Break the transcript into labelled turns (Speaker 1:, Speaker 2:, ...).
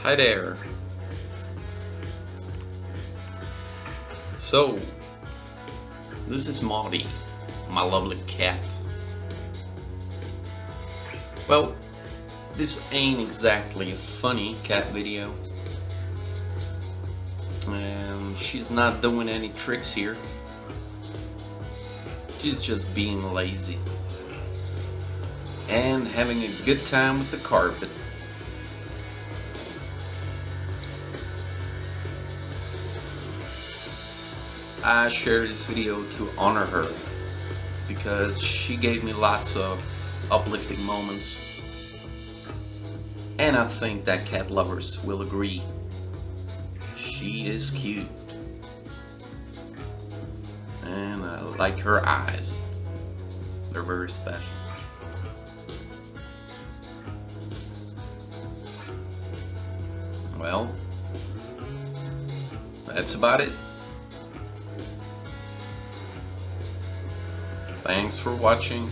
Speaker 1: Hi there. So, this is Maudie, my lovely cat. Well, this ain't exactly a funny cat video. And she's not doing any tricks here. She's just being lazy. And having a good time with the carpet. I share this video to honor her because she gave me lots of uplifting moments, and I think that cat lovers will agree. She is cute, and I like her eyes. They're very special. Well, that's about it. Thanks for watching.